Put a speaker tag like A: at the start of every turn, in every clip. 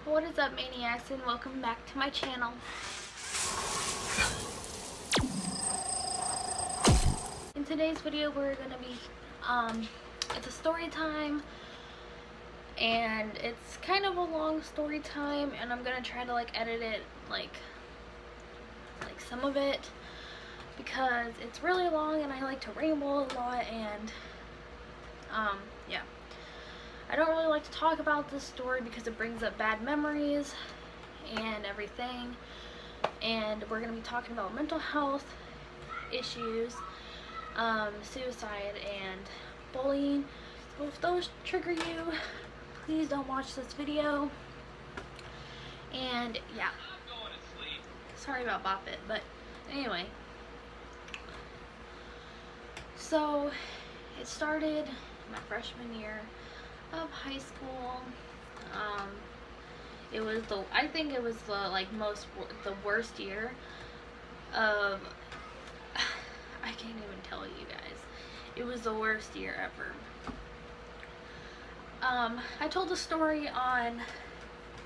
A: What is up, maniacs, and welcome back to my channel. In today's video we're gonna be it's a story time, and it's kind of a long story time, and I'm gonna try to edit it like some of it because it's really long and I like to ramble a lot, and yeah. I don't really like to talk about this story because it brings up bad memories and everything, and we're going to be talking about mental health issues, suicide, and bullying. So if those trigger you, please don't watch this video. And yeah, sorry about Bop It, but anyway, so it started my freshman year of high school. I think it was the worst year of I can't even tell you guys. It was the worst year ever. I told the story on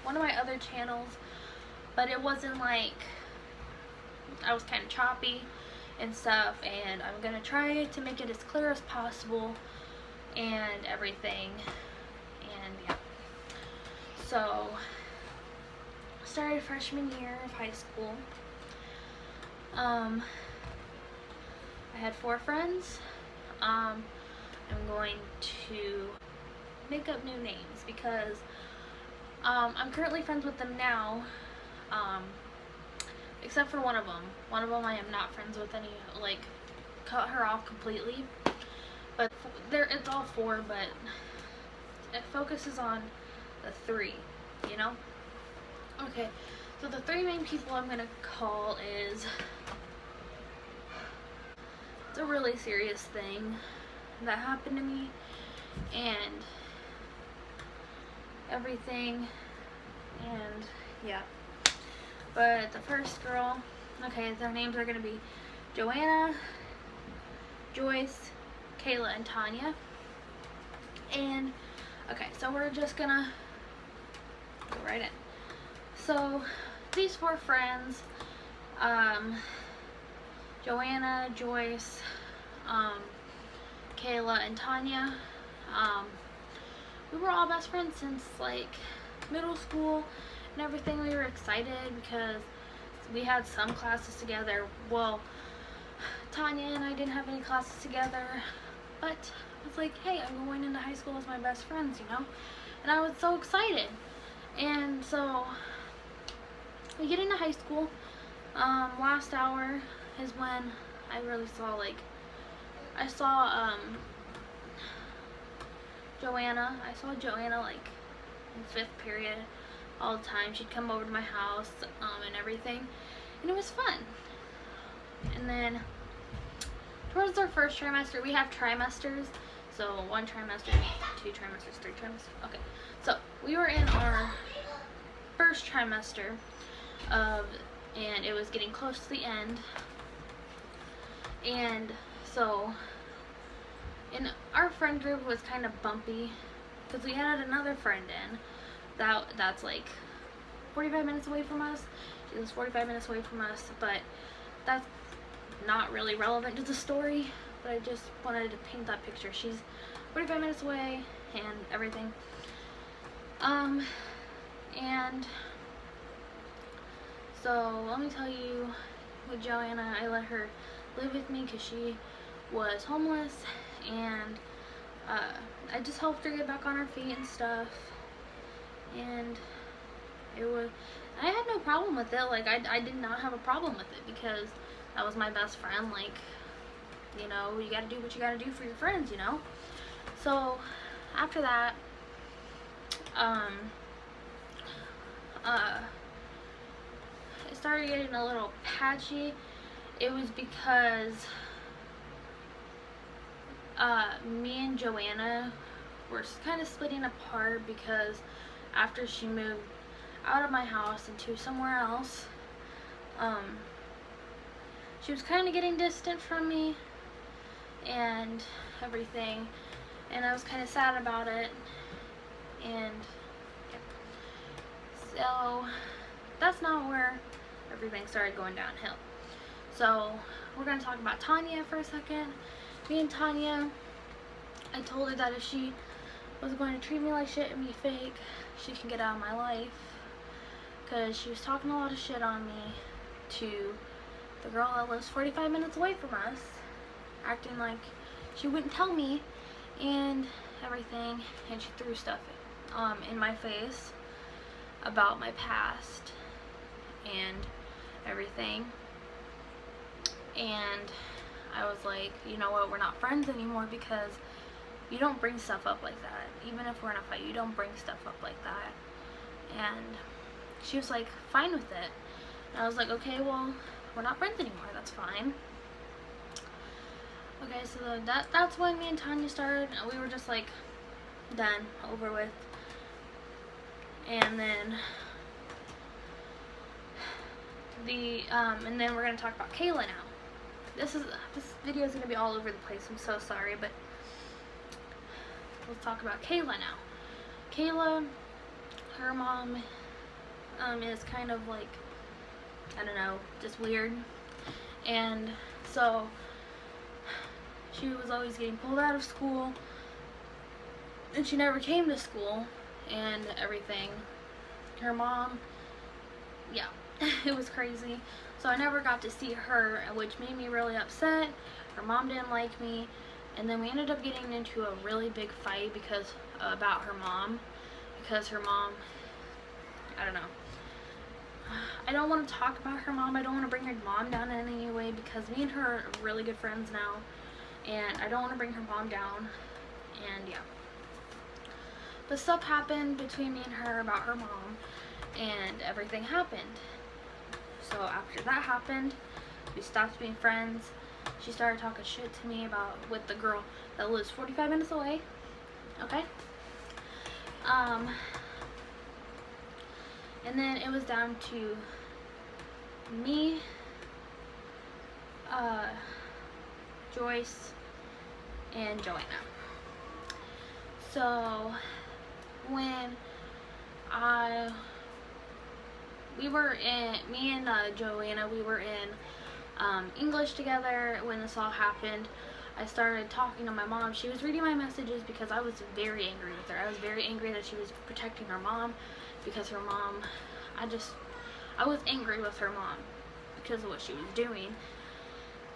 A: one of my other channels, but it wasn't I was kind of choppy and stuff, and I'm gonna try to make it as clear as possible and everything. And yeah, so started freshman year of high school. I had 4 friends. I'm going to make up new names because I'm currently friends with them now, except for one of them. One of them I am not friends with any, cut her off completely. But it's all 4, but it focuses on the 3, you know? Okay, so the 3 main people I'm gonna call is, it's a really serious thing that happened to me and everything, and yeah. But the first girl, okay, their names are gonna be Joanna, Joyce, Kayla, and Tanya. And okay, so we're just gonna go right in. So these 4 friends, Joanna, Joyce, Kayla, and Tanya, we were all best friends since middle school and everything. We were excited because we had some classes together. Well, Tanya and I didn't have any classes together, but I was like, hey, I'm going into high school with my best friends, you know? And I was so excited. And so we get into high school. Last hour is when I really saw, I saw Joanna. I saw Joanna in 5th period all the time. She'd come over to my house and everything, and it was fun. And then towards our first trimester, we have trimesters. So 1 trimester, 2 trimesters, 3 trimesters. Okay, so we were in our first trimester and it was getting close to the end. And so in our friend group was kind of bumpy because we had another friend in that's 45 minutes away from us. She was 45 minutes away from us, but that's not really relevant to the story, but I just wanted to paint that picture. She's 45 minutes away and everything. And so let me tell you, with Joanna, I let her live with me because she was homeless, and I just helped her get back on her feet and stuff, and I had no problem with it. I did not have a problem with it because that was my best friend. You know, you gotta do what you gotta do for your friends, you know? So after that, it started getting a little patchy. It was because me and Joanna were kind of splitting apart because after she moved out of my house into somewhere else, she was kind of getting distant from me and everything, and I was kind of sad about it. And yeah. So that's not where everything started going downhill. So we're going to talk about Tanya for a second. Me and Tanya, I told her that if she was going to treat me like shit and be fake, she can get out of my life, because she was talking a lot of shit on me to the girl that lives 45 minutes away from us, acting like she wouldn't tell me and everything, and she threw stuff in my face about my past and everything. And I was like, you know what, we're not friends anymore, because you don't bring stuff up like that. Even if we're in a fight, you don't bring stuff up like that. And she was like, fine with it. And I was like, okay, well, we're not friends anymore, that's fine. Okay, so that's when me and Tanya started. We were just like, done, over with. And then and then we're gonna talk about Kayla now. This video is gonna be all over the place. I'm so sorry, but let's talk about Kayla now. Kayla, her mom is kind of like, I don't know, just weird. And so she was always getting pulled out of school, and she never came to school and everything. Her mom, yeah, it was crazy. So I never got to see her, which made me really upset. Her mom didn't like me, and then we ended up getting into a really big fight because about her mom, because her mom, I don't know. I don't want to talk about her mom. I don't want to bring her mom down in any way, because me and her are really good friends now, and I don't want to bring her mom down. And yeah, but stuff happened between me and her about her mom, and everything happened. So after that happened, we stopped being friends. She started talking shit to me with the girl that lives 45 minutes away. Okay. And then it was down to me, Joyce, and Joanna. So when me and Joanna, we were in English together when this all happened. I started talking to my mom. She was reading my messages because I was very angry with her. I was very angry that she was protecting her mom, because her mom, I was angry with her mom because of what she was doing.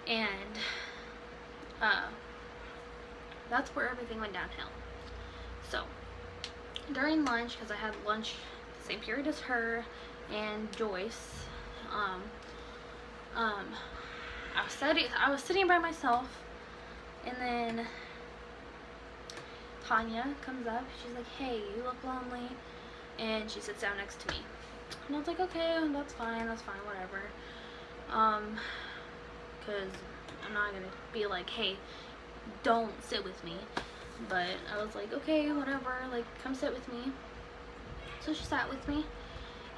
A: And that's where everything went downhill. So during lunch, because I had lunch the same period as her and Joyce, I was sitting by myself, and then Tanya comes up. She's like, hey, you look lonely, and she sits down next to me. And I was like, okay, that's fine, whatever. Because I'm not gonna be like, hey, don't sit with me. But I was like, okay, whatever, like, come sit with me. So she sat with me,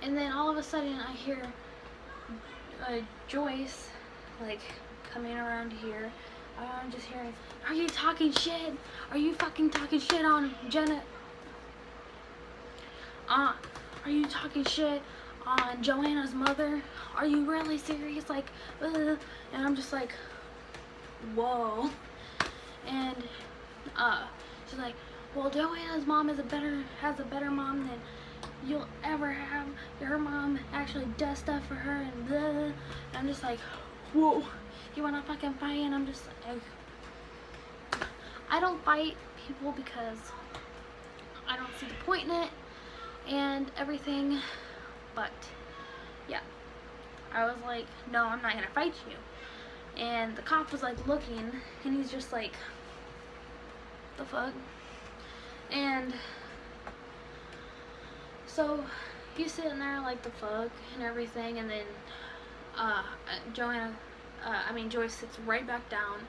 A: and then all of a sudden I hear Joyce, like, coming around here. I'm just hearing, are you talking shit? Are you fucking talking shit on Jenna? Are you talking shit on Joanna's mother? Are you really serious? Like, and I'm just like, whoa. And she's like, well, Joanna's mom has a better mom than you'll ever have. Her mom actually does stuff for her, and blah. And I'm just like, whoa, you wanna fucking fight? And I'm just like, I don't fight people because I don't see the point in it and everything. But yeah, I was like, no, I'm not gonna fight you. And the cop was like looking, and he's just like, the fuck? And so he's sitting there like, the fuck, and everything. And then Joyce sits right back down,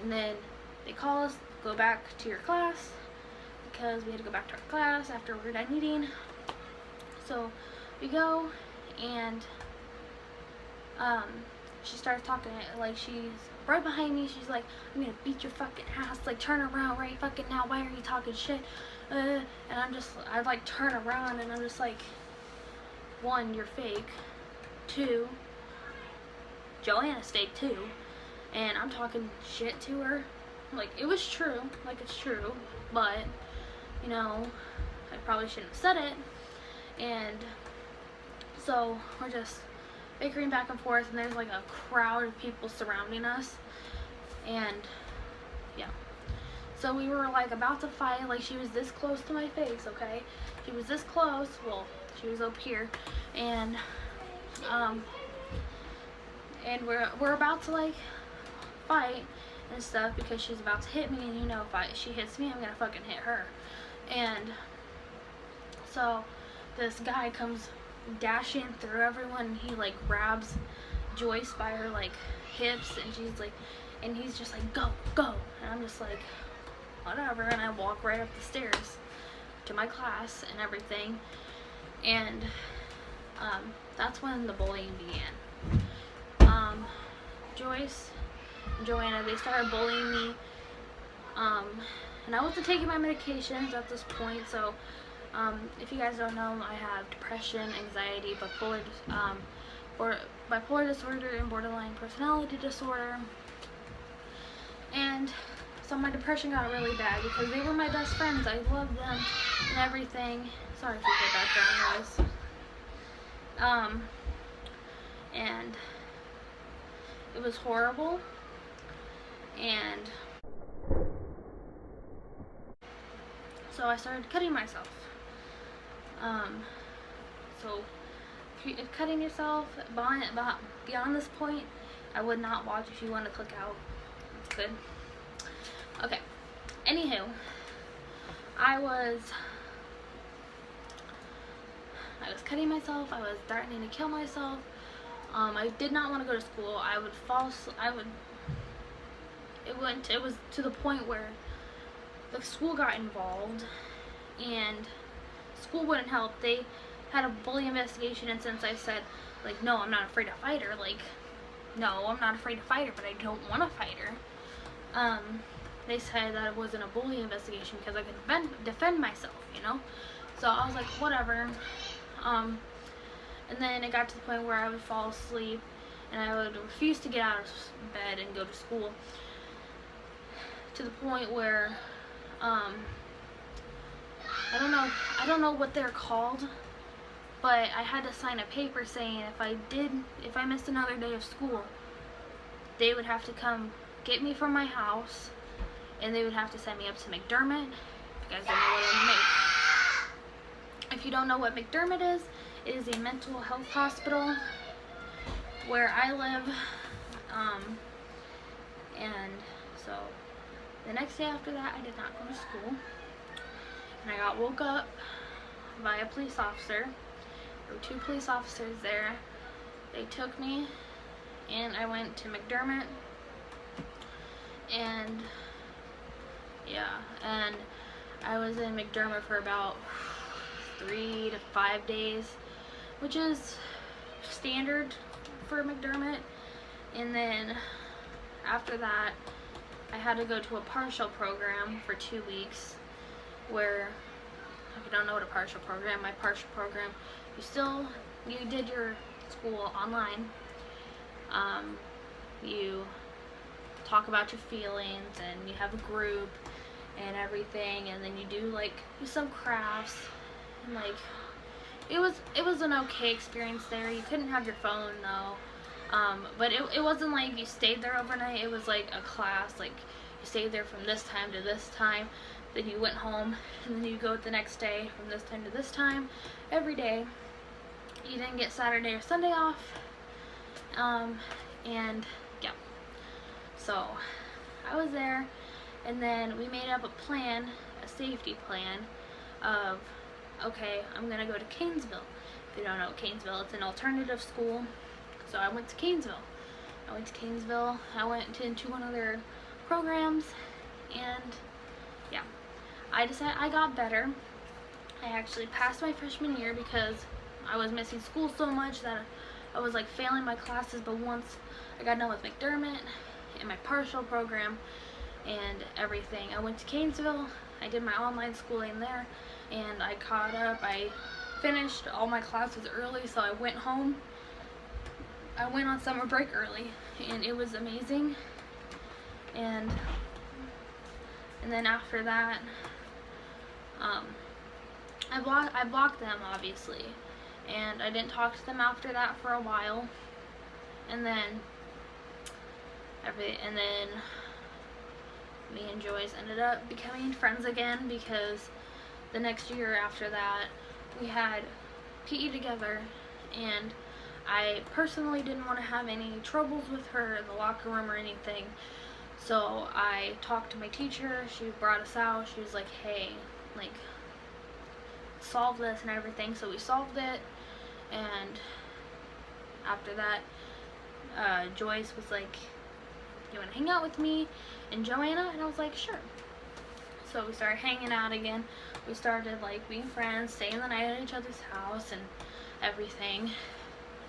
A: and then they call us, go back to your class, because we had to go back to our class after we're done eating. So we go, and she starts talking, like, she's right behind me. She's like, I'm gonna beat your fucking ass, like, turn around right fucking now, why are you talking shit? And I like turn around, and I'm just like, one, you're fake. Two, Joanna's fake too. And I'm talking shit to her. Like, it was true. Like, it's true. But, you know, I probably shouldn't have said it. And so we're just bickering back and forth, and there's like a crowd of people surrounding us. And yeah, so we were like about to fight. Like, she was this close to my face, okay? She was this close. Well, she was up here, and we're about to like fight and stuff, because she's about to hit me, and you know, if she hits me, I'm gonna fucking hit her. And so this guy comes dashing through everyone, and he like grabs Joyce by her like hips, and she's like, and he's just like, go, go. And I'm just like, whatever. And I walk right up the stairs to my class and everything. And that's when the bullying began. Joyce and Joanna, they started bullying me. And I wasn't taking my medications at this point, so if you guys don't know, I have depression, anxiety, bipolar disorder, and borderline personality disorder. And so my depression got really bad because they were my best friends. I loved them and everything. Sorry if you hear background noise. And it was horrible. And so I started cutting myself. So if cutting yourself beyond this point, I would not watch. If you want to click out, it's good. Okay. Anywho, I was cutting myself. I was threatening to kill myself. I did not want to go to school. It was to the point where the school got involved, and school wouldn't help. They had a bully investigation, and since I said, like, no, I'm not afraid to fight her, like, no, I'm not afraid to fight her, but I don't want to fight her, they said that it wasn't a bully investigation because I could defend myself, you know? So I was like, whatever. And then it got to the point where I would fall asleep, and I would refuse to get out of bed and go to school, to the point where, I don't know what they're called, but I had to sign a paper saying if I missed another day of school, they would have to come get me from my house, and they would have to send me up to McDermott. If you guys don't know what if you don't know what McDermott is, it is a mental health hospital where I live, and so the next day after that, I did not go to school, and I got woke up by a police officer. There were 2 police officers there. They took me, and I went to McDermott, and yeah, and I was in McDermott for about 3 to 5 days, which is standard for McDermott. And then after that, I had to go to a partial program for 2 weeks, where, if you don't know what a partial program, my partial program, you did your school online. You talk about your feelings, and you have a group and everything, and then you do some crafts, and like it was an okay experience there. You couldn't have your phone though, but it wasn't like you stayed there overnight. It was like a class, like you stayed there from this time to this time, then you went home, and then you go the next day from this time to this time, every day. You didn't get Saturday or Sunday off, and yeah, so I was there, and then we made up a plan, a safety plan of, okay, I'm gonna go to Canesville. If you don't know Canesville, it's an alternative school. So I went to Canesville. I went into one of their programs, and yeah, I decided I got better. I actually passed my freshman year because I was missing school so much that I was like failing my classes. But once I got done with McDermott and my partial program and everything, I went to Canesville. I did my online schooling there, and I caught up. I finished all my classes early, so I went home. I went on summer break early, and it was amazing. And then after that, I blocked them, obviously, and I didn't talk to them after that for a while. And then me and Joyce ended up becoming friends again, because the next year after that we had PE together, and I personally didn't want to have any troubles with her in the locker room or anything. So I talked to my teacher. She brought us out. She was like, hey, like, solve this and everything. So we solved it. And after that, Joyce was like, you want to hang out with me and Joanna? And I was like, sure. So we started hanging out again. We started like being friends, staying the night at each other's house and everything.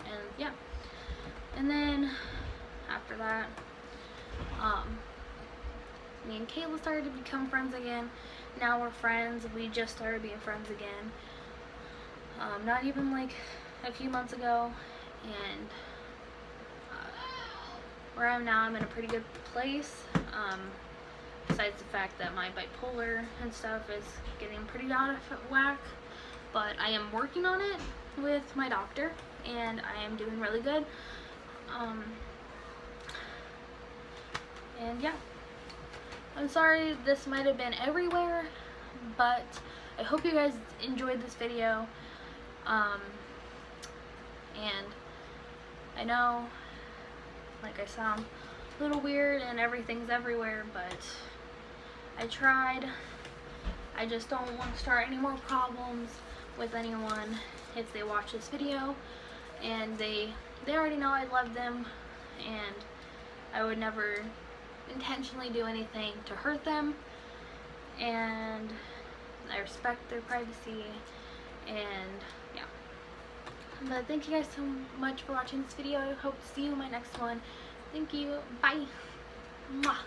A: And yeah. And then after that, me and Kayla started to become friends again. Now we're friends. We just started being friends again. Not even like a few months ago. And where I am now, I'm in a pretty good place. Besides the fact that my bipolar and stuff is getting pretty out of whack. But I am working on it with my doctor, and I am doing really good. And yeah, I'm sorry this might have been everywhere, but I hope you guys enjoyed this video. And I know, like, I sound a little weird and everything's everywhere, but I tried. I just don't want to start any more problems with anyone if they watch this video, and they already know I love them, and I would never intentionally do anything to hurt them, and I respect their privacy. And yeah, but thank you guys so much for watching this video. I hope to see you in my next one. Thank you. Bye. Mwah.